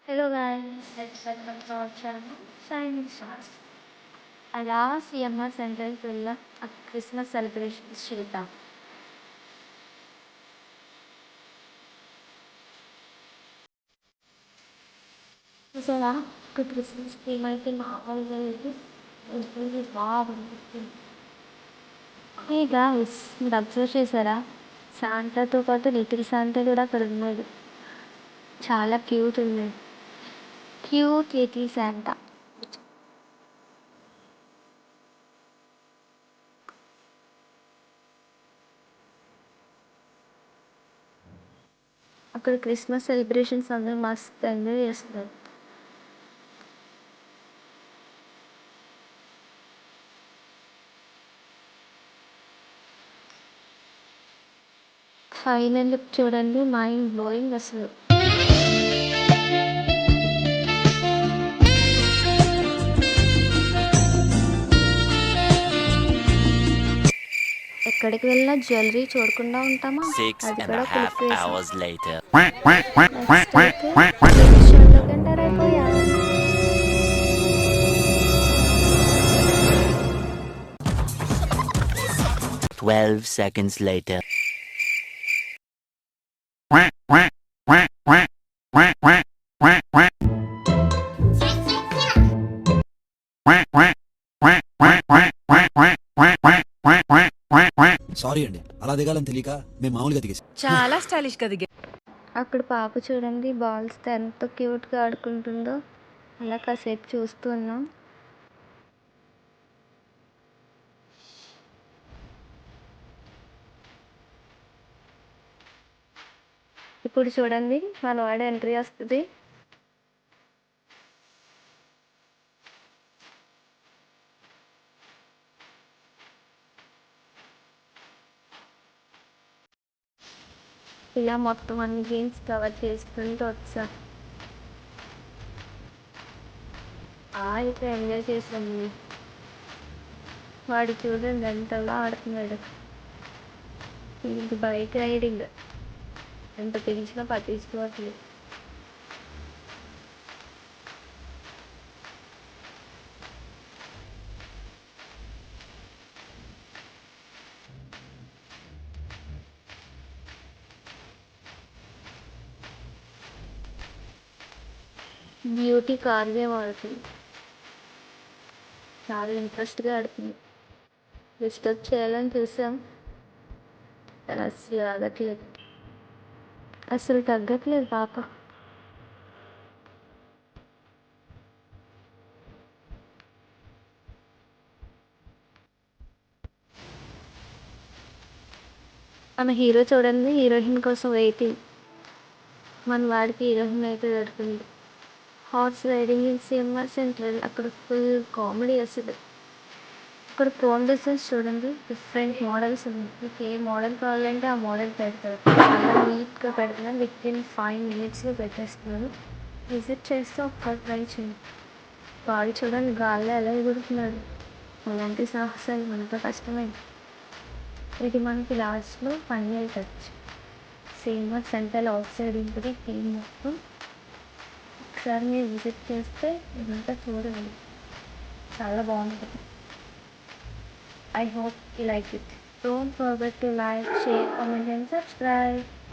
Hello guys, let's welcome to our channel Shining Stars. అలా CMR సెంట్రల్కి వెళ్ళి Christmas celebrations చేద్దాం. చూసారా ఒక క్రిస్మస్ థీమ్ అయితే మామూలుగా లేదు, బాగుంది. హే గాయ్స్, మీరు అబ్జర్వ్ చేశారా? శాంటాతో పాటు లిటిల్ శాంటా కూడా అక్కడ ఉన్నాడు. చాలా క్యూట్ ఉంది. Cute little Santa. అక్కడ క్రిస్మస్ సెలబ్రేషన్స్ అందరూ మస్తు ఎంజాయ్ చేస్తున్నారు. ఫైనల్ లుక్ చూడండి, మైండ్ బ్లోయింగ్ అసలు. ఎక్కడికి వెళ్ళినా జ్యువెలరీ చూడకుండా ఉంటామా? అది కూడా ఎంటర్ అయిపోయా. 12 seconds later. సారీ అండి, అలా దిగాలని తెలియక మేము మామూలుగా దిగేసాం. చాలా స్టైలిష్ గా దిగా. అక్కడ పాప చూడండి బాల్స్తో ఎంత క్యూట్గా ఆడుకుంటుందో. అలా కాసేపు చూస్తూ ఉన్నాం. ఇప్పుడు చూడండి మన వాడు ఎంట్రీ వస్తుంది. ఇలా మొత్తం అన్ని గేమ్స్ కవర్ చేసుకుంటూ వచ్చాం. అయితే ఎంజాయ్ చేసాము. వాడు చూడండి ఎంతలా ఆడుతున్నాడు. ఇది బైక్ రైడింగ్, ఎంత పిలిచినా పట్టించుకోవట్లేదు. బ్యూటీ కార్ గేమ్ ఆడుతుంది, చాలా ఇంట్రెస్ట్గా ఆడుతుంది. డిస్టర్బ్ చేయాలని చూసాం, అసలు ఆగట్లేదు, అసలు తగ్గట్లేదు పాప. మన హీరో చూడండి, హీరోయిన్ కోసం వెయిటింగ్. మన వాడికి హీరోయిన్ అయితే దొరికింది. Horse riding in CMR central. అక్కడ ఫుల్ కామెడీ అసలు. ఇక్కడ ఫోన్ డిజైన్స్ చూడండి, డిఫరెంట్ మోడల్స్ ఉంది. మీకు ఏ మోడల్ కావాలంటే ఆ మోడల్ పెడతారు. చాలా నీట్గా పెడుతున్నారు. విత్ ఇన్ 5 minutesలో పెట్టేస్తున్నారు. విజిట్ చేస్తే ఒకసారి ట్రై చేయండి. వాడు చూడండి గాల్లో ఎలా ఎగురుతున్నాడు. అలాంటి సాహసాలు మనతో కష్టమే. ఇది మనకి లాస్ట్లో final touch. CMR central out side ఉంటుంది థీమ్ మొత్తం. ఒకసారి మీరు విజిట్ చేస్తే ఇదంతా చూడండి, చాలా బాగుంటుంది. I hope you like it. Don't forget to like, share, comment and subscribe.